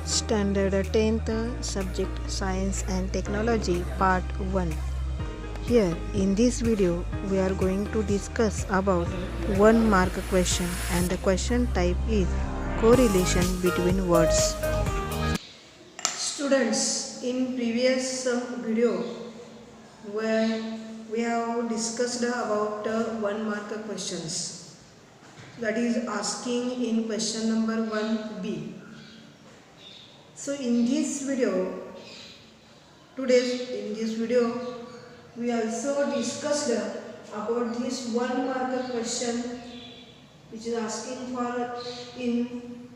Standard 10th Subject Science and Technology Part 1. Here in this video we are going to discuss about 1 mark question, and the question type is correlation between words. Students, in previous video where we have discussed about 1 mark questions, that is asking in question number 1b. So in this video, we also discussed about this 1 mark question which is asking for in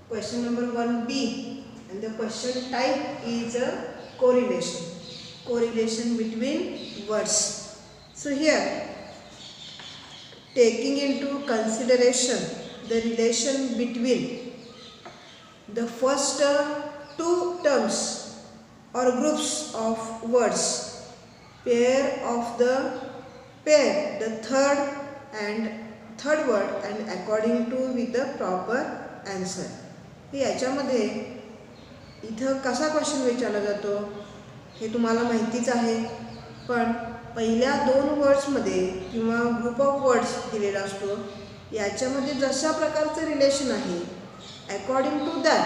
question number 1b, and the question type is a correlation between words. So here, taking into consideration the relation between the first two terms or groups of words, the third word, and according to with the proper answer. याच्यामध्ये इथं कसा question विचारला जातो हे तुम्हाला माहितीच आहे, पण पहिल्या 2 वर्ड्समध्ये किंवा ग्रुप ऑफ वर्ड्स दिलेला असतो, याच्यामध्ये जशा प्रकारचं रिलेशन आहे अकॉर्डिंग टू दॅट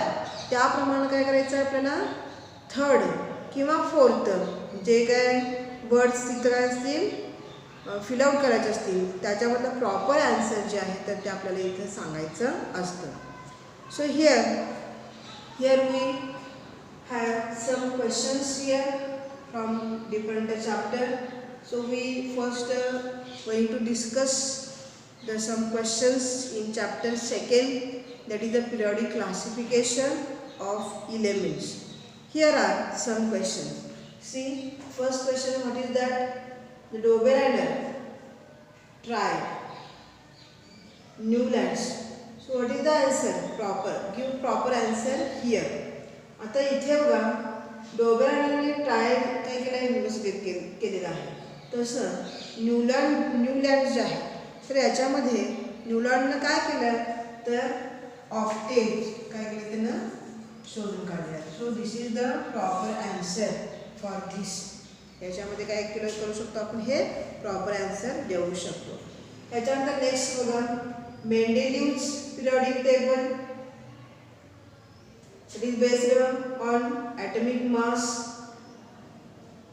त्याप्रमाणे काय करायचं आहे आपल्याला थर्ड किंवा फोर्थ जे काय वर्ड्स तिथं काय असतील फिल आउट करायचे असतील त्याच्यामधलं प्रॉपर आन्सर जे आहे तर ते आपल्याला इथं सांगायचं असतं. So here we have some questions here from different chapter. So we first going to discuss some questions in chapter 2, that is the periodic classification of elements. Here are some questions. See, first question, what is that? The Dobereiner tried Newlands. So what is the answer? Proper. Give proper answer here. आता इथे बघा डोबेरायनरने trial काय केलं आहे, investigate केलेलं आहे. तसं न्यूलँड जे आहे तर याच्यामध्ये न्यूलँडनं काय केलं तर ऑक्टेव्ज काय केलं त्यानं शोधून काढले. सो this is the proper answer for this. याच्यामध्ये काय केलं करू शकतो आपण, हे प्रॉपर आन्सर देऊ शकतो. याच्यानंतर नेक्स्ट बघा Mendeleev's periodic table. It is based on atomic mass.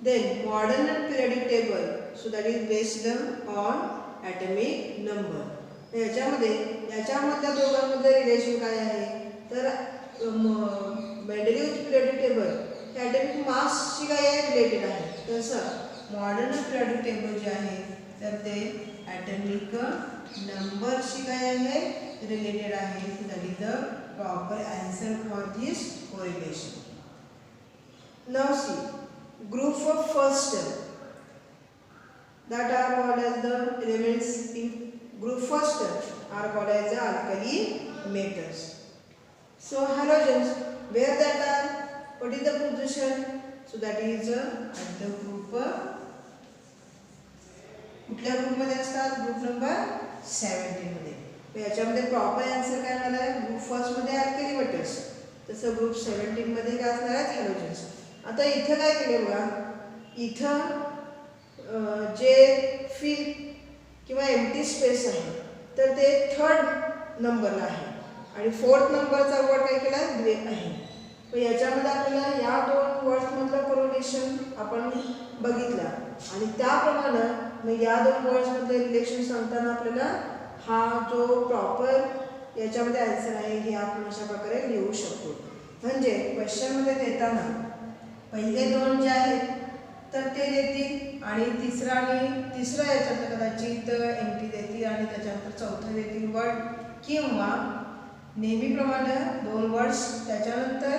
Then modern periodic table, so that is based on atomic number. याच्यामधल्या दोघांमध्ये रिलेशन काय आहे तर मेंडेलिव्ह पिरियडिक टेबल हे ॲटॉमिक मासशी काय आहे रिलेटेड आहे. तसं मॉडर्न पिरियडिक टेबल जे आहे तर ते ॲटॉमिक नंबरशी काय आहे रिलेटेड आहे. That is the proper answer for this correlation. Now see, group of first that are called as the elements in group first are called as the alkali metals. So halogens, where that are, what is the position? So that is at the group कुठल्या group मध्ये असतात, group number 17 मध्ये. याच्यामध्ये proper answer काय होणार आहे, group first मध्ये alkali metals, तसं ग्रुप 17 मध्ये काय असणार आहे हॅलोजन्स. आता इथं काय केलं बघा, इथं जे फिल किंवा एम्प्टी स्पेस आहे तर ते थर्ड नंबरला आहे आणि फोर्थ नंबरचा वर्ड काय केला ग्रे आहे. पण याच्यामध्ये आपल्याला या 2 वर्ड्समधलं कोरिलेशन आपण बघितलं आणि त्याप्रमाणे मग या 2 वर्ड्समधलं रिलेशन सांगताना आपल्याला हा जो प्रॉपर याच्यामध्ये आन्सर आहे हे आपण अशा प्रकारे लिहू शकतो. म्हणजे क्वेश्चनमध्ये देताना पहिले 2 जे आहेत तर ते देतील आणि तिसरा याच्यात कदाचित एम्प्टी देतील आणि त्याच्यानंतर चौथं देतील वर्ड, किंवा नेहमीप्रमाणे 2 वर्ड्स त्याच्यानंतर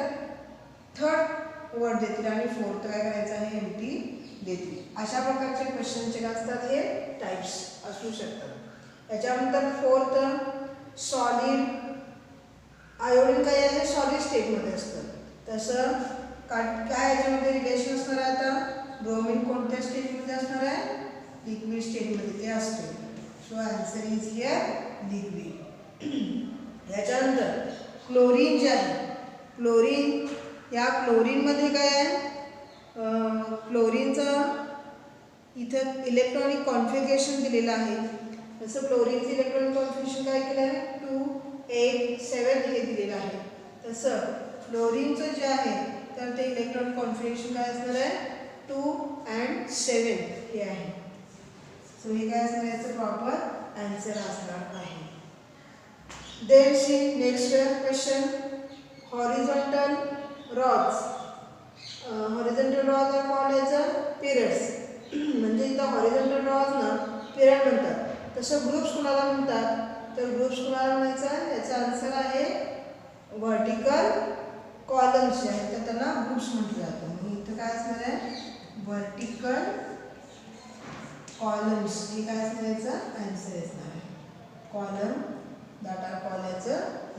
थर्ड वर्ड देतील आणि फोर्थ काय करायचं आहे एम्प्टी देतील. अशा प्रकारचे क्वेश्चनचे काय असतात हे टाईप्स असू शकतात. याच्यानंतर फोर्थ सॉलिड आयोडीन काय आहे सॉलिड स्टेटमध्ये असतं, तसं काय याच्यामध्ये रिलेशन असणार आहे. आता ब्रोमिन कोणत्या स्टेटमध्ये असणार आहे, लिक्विड स्टेटमध्ये ते असते. So answer is here liquid. याच्यानंतर क्लोरीन जे आहे क्लोरीन, या क्लोरीनमध्ये काय आहे, क्लोरीनचं इथं इलेक्ट्रॉनिक कॉन्फिगरेशन दिलेलं आहे. जसं क्लोरीनचं इलेक्ट्रॉनिक कॉन्फिगरेशन काय केलं आहे, 2, 8, 7 हे दिलेलं आहे. तसं क्लोरीनचं जे आहे तर ते इलेक्ट्रॉनिक कॉन्फिगरेशन काय असणार आहे, 2 and 7 हे आहे. सो हे काय असणार, याचं प्रॉपर आन्सर असणार आहे. Then see next question, horizontal rods. Horizontal rods are called as a periods. म्हणजे इथं हॉरिझॉन्टल रॉड्सना पिरियड म्हणतात. तसं ग्रुप्स कुणाला म्हणतात, तर ग्रुप्स कुणाला म्हणायचं, याचा आन्सर आहे व्हर्टिकल कॉलम्स जे आहेत तर त्यांना ग्रुप्स म्हटलं जातं. म्हणून इथं काय असणार आहे, व्हर्टिकल कॉलम्स हे काय असणार, याचा आन्सर असणार आहे. Column that are called as a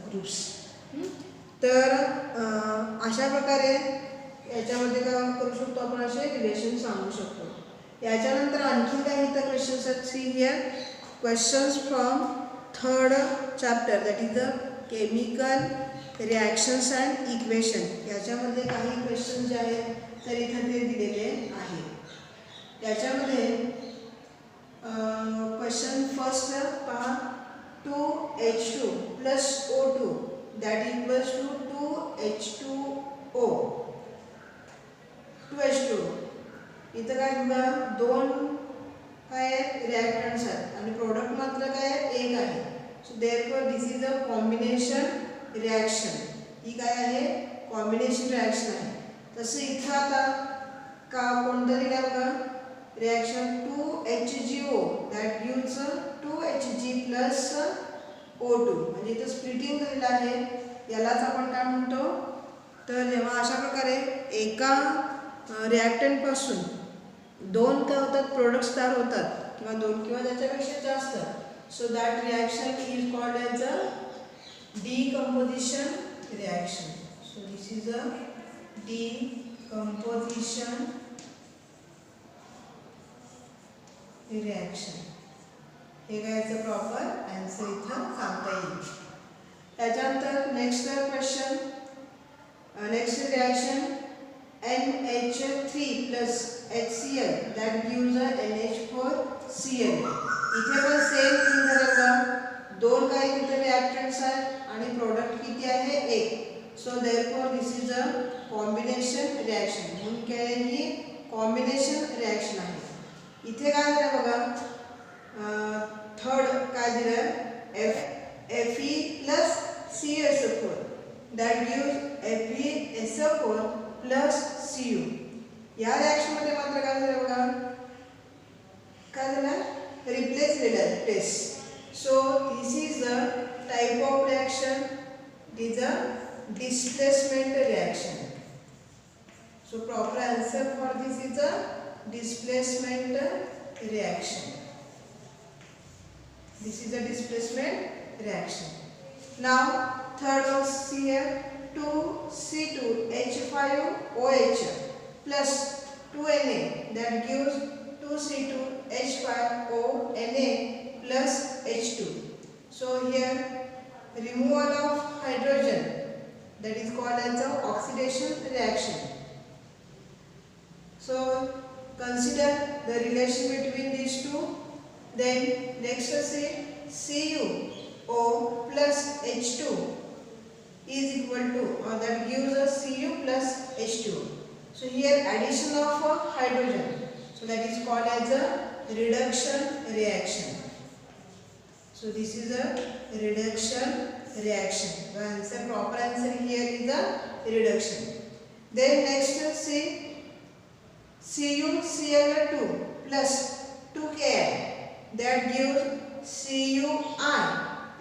groups. तर अशा प्रकारे याच्यामध्ये काय करू शकतो आपण, असे रिलेशन सांगू शकतो. याच्यानंतर आणखी काही इथं क्वेश्चन्स आहेत. See here questions from 3rd chapter, that is the chemical reactions and equation. याच्यामध्ये काही क्वेश्चन जे आहेत तर इथं ते दिलेले आहेत. याच्यामध्ये क्वेश्चन फर्स्ट पहा, 2H2 plus O2 that equals to 2H2O. 2H2 इथं काय बघा, दोन काय रिॲक्टंट्स आहेत आणि प्रोडक्ट मात्र काय एक आहे. So therefore this is a combination reaction. ही काय आहे, कॉम्बिनेशन रिॲक्शन आहे. तसं इथं आता का कोणतं दिलं आहे बघा, reaction 2HgO that gives 2Hg plus O2. म्हणजे इथं स्प्लिटिंग झालेलं आहे. यालाच आपण काय म्हणतो, तर जेव्हा अशा प्रकारे एका रिॲक्टंटपासून दोन काय होतात, प्रोडक्ट्स तयार होतात किंवा दोन किंवा त्याच्यापेक्षा जास्त. So that reaction is called as a decomposition reaction. So this is a decomposition reaction. हे काय याचं प्रॉपर आन्सर इथं सांगता येईल. त्याच्यानंतर next question, next reaction NH3 plus HCl that gives a NH4Cl. इथे पण सेम थिंग झालं का, दोन काही तिथे रिॲक्टंट्स आहेत आणि प्रोडक्ट किती आहे, एक. So therefore this is a combination reaction. म्हणून काय ही कॉम्बिनेशन रिॲक्शन आहे. इथे काय झालं बघा, थर्ड काय दिलं, Fe plus CSO4 that gives FeSO4 plus Cu. या रिॲक्शन मध्ये मात्र काय झालं बघा, काय झालं, रिप्लेस केलेलं test. So this is the type of reaction, it is a displacement reaction. So proper answer for this is a displacement reaction. This is a displacement reaction. Now third one, see here, 2C2H5OH plus 2Na that gives 2C2H5ONa plus H2. So here removal of hydrogen, that is called as a oxidation reaction. So consider the relation between these two. Then next say CuO plus H2 is equal to, or that gives us Cu plus H2. So here addition of hydrogen, so that is called as a reduction reaction. So this is a reduction reaction. The answer, proper answer here is a reduction. Then next see CuCl2 plus 2Ki that gives Cui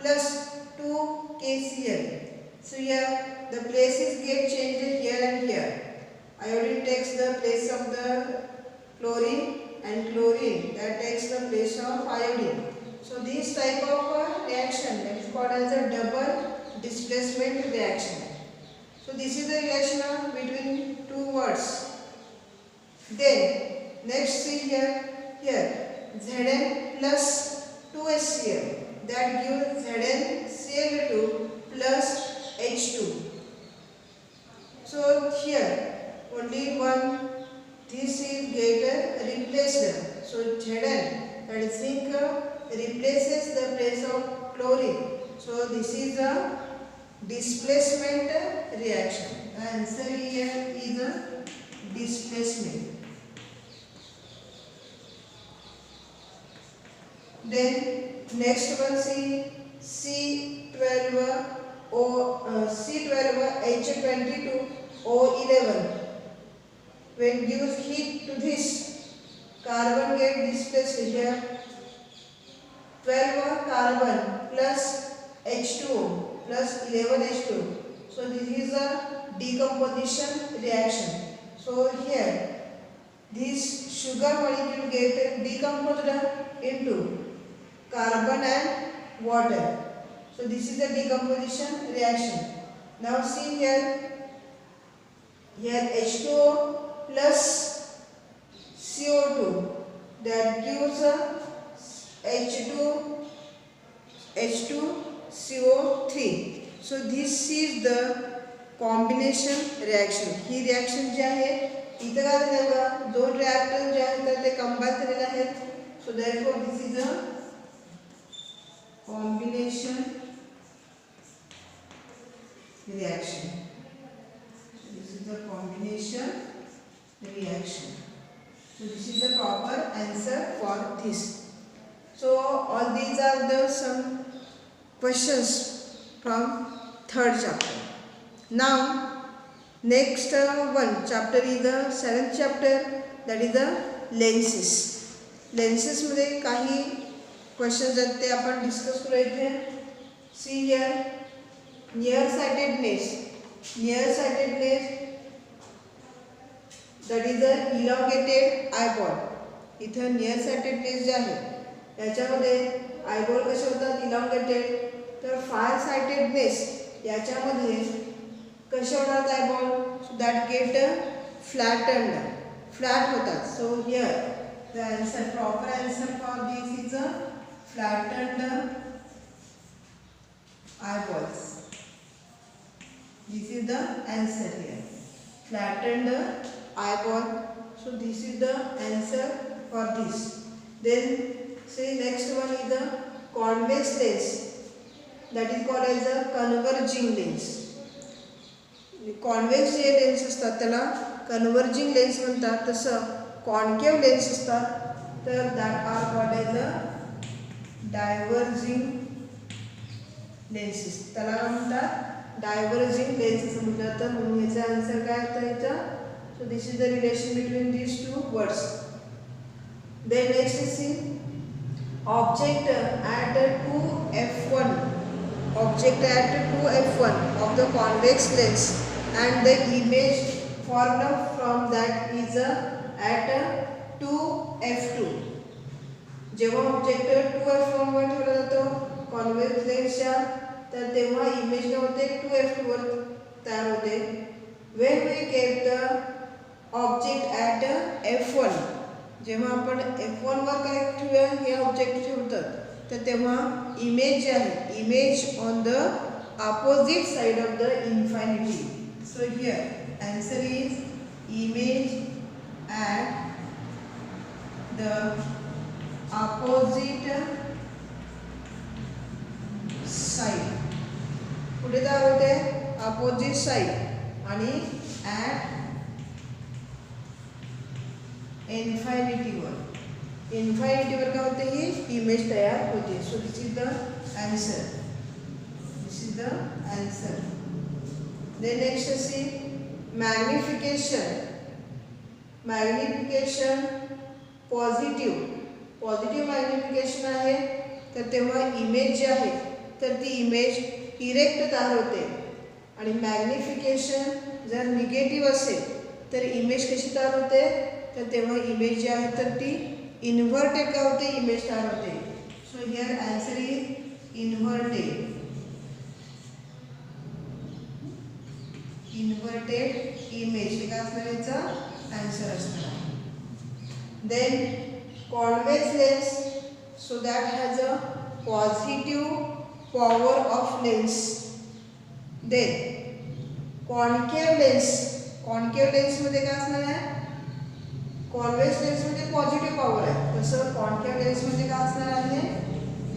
plus 2KCl. So here the places get changed here and here. Iodine takes the place of the chlorine and chlorine that takes the place of iodine. So this type of reaction, that is called as a double displacement reaction. So this is the relation between two words. Then next see here Zn plus 2HCl that gives ZnCl2 plus H2. chlorine. So this is a displacement reaction. The answer here is a displacement. Then next one, see C12H22O11. When gives heat to this, carbon get displaced here. 12 carbon plus H2O plus 11 H2O. So this is a decomposition reaction. So here this sugar molecule get decomposed into carbon and water. So this is a decomposition reaction. Now see here H2O plus CO2, that gives H2CO3. So this is the combination reaction. He reaction जी आहे इथं काय झालं बघा, दोन reactant जे आहेत तर ते combine झालेले आहेत. So therefore this is a combination reaction. So this is the combination reaction. So this is the proper answer for this. So all these are the some questions from third chapter. Now next one chapter is the 7th chapter, that is the lenses. Lenses मध्ये काही questions आहेत ते आपण discuss करूया इथे. See here nearsightedness, that is the elongated eyeball. इथं nearsightedness जे आहे याच्यामध्ये eyeball कसे होतात elongated, तर farsightedness याच्यामध्ये कसे होतात eyeball, so that get flattened, flat होतात. So here the answer, proper answer for this is a flattened eyeballs. This is the answer here, flattened eyeball. So this is the answer for this. Then see next one is the convex lens, that is called as a converging lens. Convex J lens असतात त्याला converging lens म्हणतात, तसं concave lens असतात तर that are called as a diverging lenses. त्याला म्हणतात diverging lens असं म्हटलं जातं. म्हणून याचा आन्सर काय होतं याचा. So this is the relation between these two words. Then next is see object at 2f1 of the convex lens and the image formed from that is at 2f2. जेव्हा object 2f1 वर ठेवला जातो convex लेन्सच्या, तर तेव्हा image काय होते 2f2 वर तयार होते. when we keep the object at f1, जेव्हा आपण f1 वर काय ठेवूया हे ऑब्जेक्ट ठेवतात तर तेव्हा इमेज जे आहे image on the opposite side of the infinity. So here answer is image at the opposite side. पुढे काय होते opposite side आणि at infinity वर काय होते ही इमेज तयार होते. सो this is the answer. The answer. Then next see magnification positive magnification आहे तर तेव्हा इमेज जी आहे तर ती इमेज इरेक्ट तयार होते. आणि मॅग्निफिकेशन जर निगेटिव्ह असेल तर इमेज कशी तयार होते तर तेव्हा इमेज जी आहे तर ती इन्व्हर्टेड काय होते इमेज तयार होते. So here answer is inverted image हे काय असणार याचा आन्सर असणार. Then convex lens, so that has a positive power of lens. Then concave लेन्समध्ये काय असणार आहे कॉन्वेक्स लेन्समध्ये पॉझिटिव्ह पॉवर आहे, तसं कॉन्केव लेन्समध्ये काय असणार आहे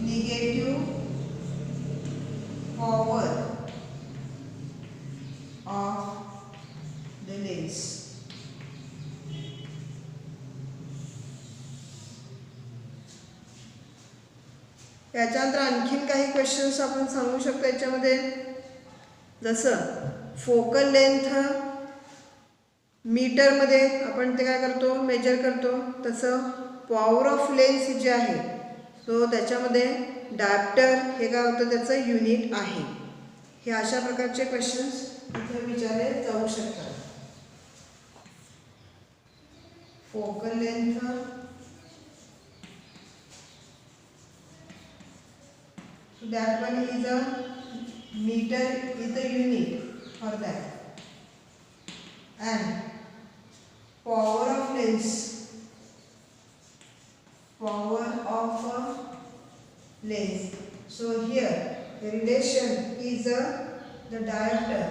निगेटिव्ह याच्यानंतर आणखीन काही क्वेश्चन्स आपण सांगू शकतो याच्यामध्ये, जसं फोकल लेंथ मीटरमध्ये आपण ते काय करतो, मेजर करतो, तसं पॉवर ऑफ लेन्स जे आहे सो त्याच्यामध्ये डायप्टर हे काय होतं त्याचं युनिट आहे. हे अशा प्रकारचे क्वेश्चन्स इथे विचारले जाऊ शकतात. Focal length, so that one is a meter is the unit for that, and power of lens, power of a lens. So here the relation is the diopter.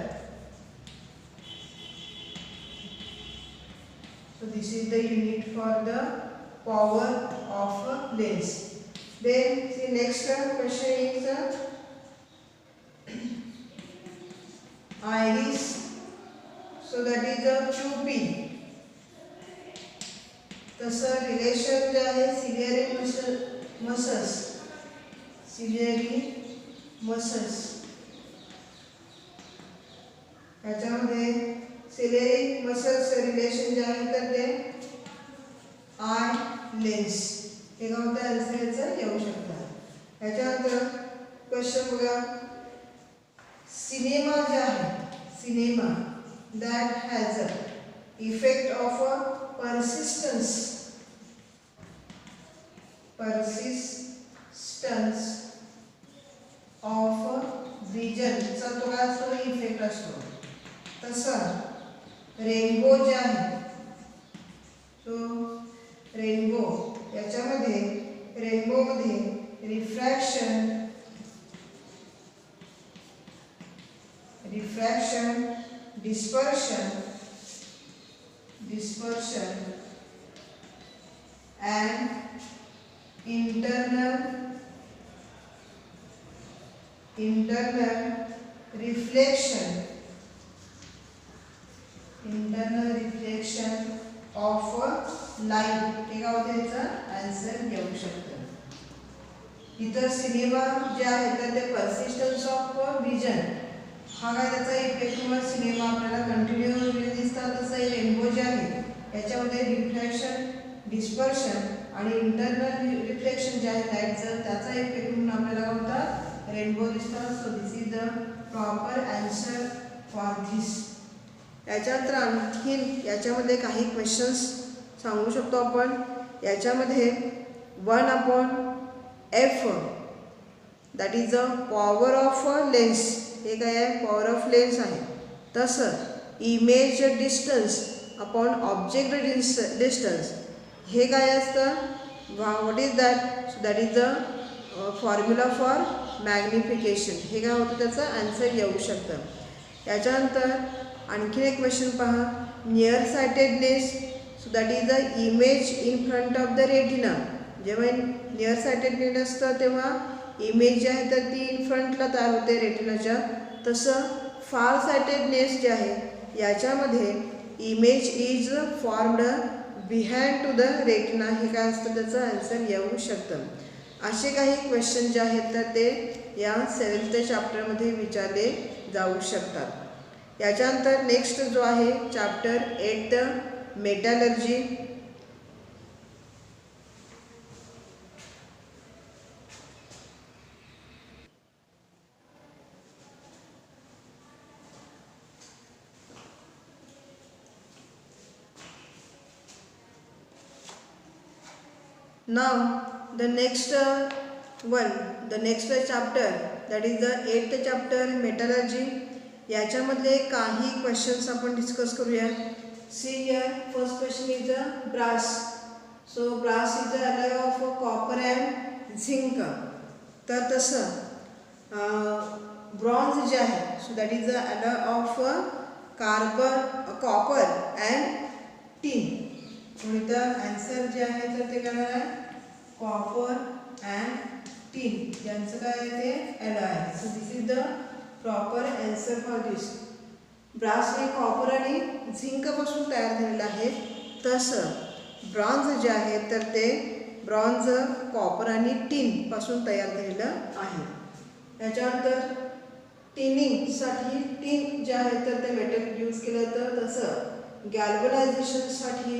So this is the unit for the power of a lens. Then the next question is iris. So that is a pupil. तसं relation जे आहे ciliary muscles, ciliary muscles याच्यामध्ये ciliary muscles relation जे आहे तर ते eye lens हे कोणत्या आन्सरचं येऊ शकतात. याच्यानंतर क्वेश्चन बघा, सिनेमा जे आहे, cinema that has a effect of a persistence of vision चा तो काय असतो, इफेक्ट असतो. तसं रेनबो जे आहे, सो रेनबो याच्यामध्ये रेनबोमध्ये refraction dispersion and internal reflection of light हे काय होतं याचा आन्सर घेऊ शकतो. इतर सिनेमा जे आहे तर ते पर्सिस्टन्स ऑफ विजन हा काय त्याचा इफेक्ट किंवा सिनेमा आपल्याला कंटिन्यू दिसतात. तसं रेनबो जे आहे याच्यामध्ये रिफ्लेक्शन, डिस्पर्शन आणि इंटरनल रिफ्लेक्शन जे आहे लाईटचं त्याचा इफेक्ट म्हणून आपल्याला कोणता रेनबो दिसतात. सो this is the proper answer for this. याच्यानंतर आणखीन याच्यामध्ये काही क्वेश्चन्स सांगू शकतो आपण. याच्यामध्ये 1/f that is a power of lens हे काय आहे, पॉवर ऑफ लेन्स आहे. तसं image distance upon object distance हे काय असतं, what is that, so that is the formula for magnification हे काय होतं त्याचं आन्सर येऊ शकतं. याच्यानंतर आणखीन एक क्वेश्चन पहा, near sightedness, so that is the image in front of the retina. जेव्हा नियर सायटेडनेस असतं तेव्हा इमेज जी आहे तर ती इन फ्रंटला तयार होते रेटिनाच्या. तसं फार सायटेडनेस जे आहे याच्यामध्ये image is formed behind to the retina हे काय असतं त्याचं आन्सर येऊ शकतं. असे काही क्वेश्चन जे आहेत तर ते या 7th चॅप्टरमध्ये विचारले जाऊ शकतात. याच्यानंतर नेक्स्ट जो आहे chapter 8 metallurgy. Now the next chapter that is the 8th chapter metallurgy. याच्यामधले काही क्वेश्चन्स आपण डिस्कस करूया. See here first question is brass. So brass is a alloy of copper and zinc. तर तसं ब्रॉन्झ जे आहे सो that is a alloy of copper and tin. इथं answer जे आहे तर ते काय आहे, कॉपर अँड टीन यांचं काय आहे ते alloy आहे. So this is the proper answer for this. Brass हे कॉपर आणि झिंकपासून तयार झालेलं आहे. तसं ब्रॉन्झ जे आहे तर ते ब्रॉन्झ, कॉपर आणि टिन पासून तयार झालेलं आहे. त्याच्यानंतर टिनिंगसाठी टिन जे आहे तर ते मेटल यूज केलं जातं. तसं गॅल्वनायझेशनसाठी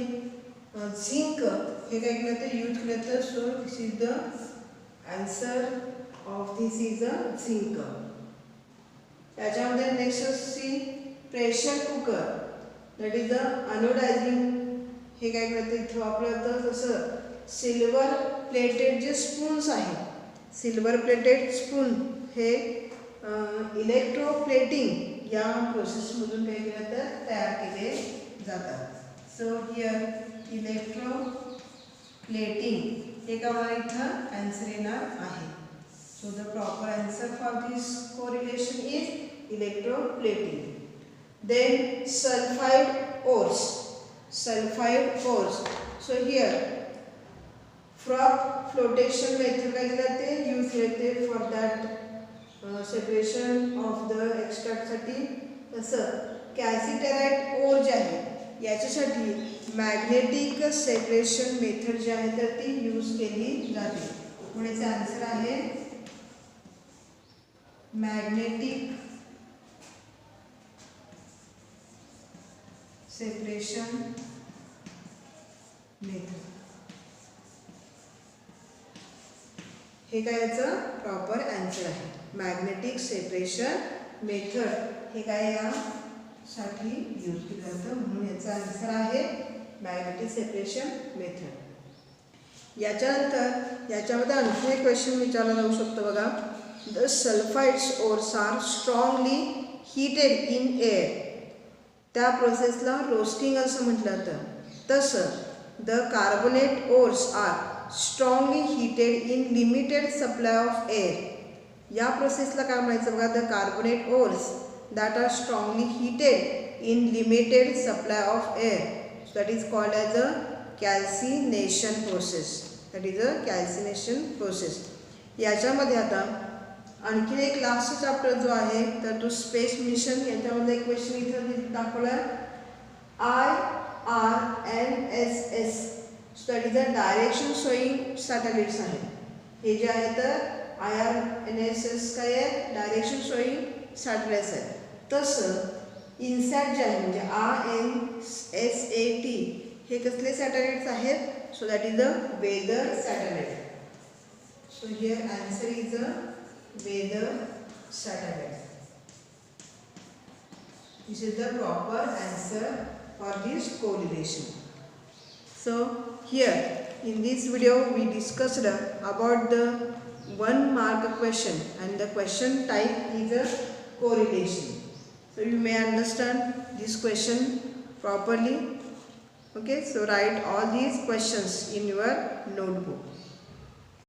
झिंक हे काय केलं तर यूज केलं जातं. So this is the answer of this is a zinc. त्याच्यामध्ये next C pressure cooker that is a anodizing हे काय करतं इथं वापरलं जातं. तसं सिल्वर प्लेटेड जे स्पून्स आहेत सिल्वर प्लेटेड स्पून हे इलेक्ट्रोप्लेटिंग या प्रोसेसमधून काय केलं तर तयार केले जातात. सो हिअर इलेक्ट्रोप्लेटिंग हे का मला इथं आन्सर येणार आहे. So the proper answer for this correlation is electroplating. Then sulfide ores. So here froth flotation method काय केलं ते यूज केले for that separation of the extract साठी. तसं कॅल्सिटेराइट ओर जे आहे याच्यासाठी मॅग्नेटिक सेपरेशन मेथड जी आहे तर ती यूज केली जाते. म्हणून याचा आन्सर आहे मॅग्नेटिक सेपरेशन मेथड. हे काय याचं प्रॉपर आन्सर आहे. मॅग्नेटिक सेपरेशन मेथड हे काय यासाठी यूज केलं जातं म्हणून याचा आन्सर आहे मॅग्नेटिक सेपरेशन मेथड. याच्यानंतर याच्यामध्ये आणखी एक क्वेश्चन विचारला जाऊ शकतो बघा. The sulphides ores are strongly heated in air. त्या प्रोसेसला रोस्टिंग असं म्हटलं जातं. तसं the carbonate ores are strongly heated in limited supply of air. या प्रोसेसला काय म्हणायचं बघा. The carbonate ores that are strongly heated in limited supply of air. So that is called as a calcination process. That is a calcination process. याच्यामध्ये आता आणखीन एक last chapter जो आहे तर तो स्पेस मिशन. याच्यामध्ये एक क्वेश्चन इथं दाखवला IRNSS. So that is a direction showing satellites आहे. हे जे आहे तर IRNSS काय आहे डायरेक्शन शोईंग सॅटेलाइट्स आहे. तसं इन्सॅट जे आहे म्हणजे INSAT हे कसले सॅटेलाइट्स आहेत. So that is a weather satellite. So here answer is a weather satellite. This is the proper answer for this correlation. So here in this video we discussed about the 1 mark question and the question type is a correlation. So you may understand this question properly. Okay, so write all these questions in your notebook.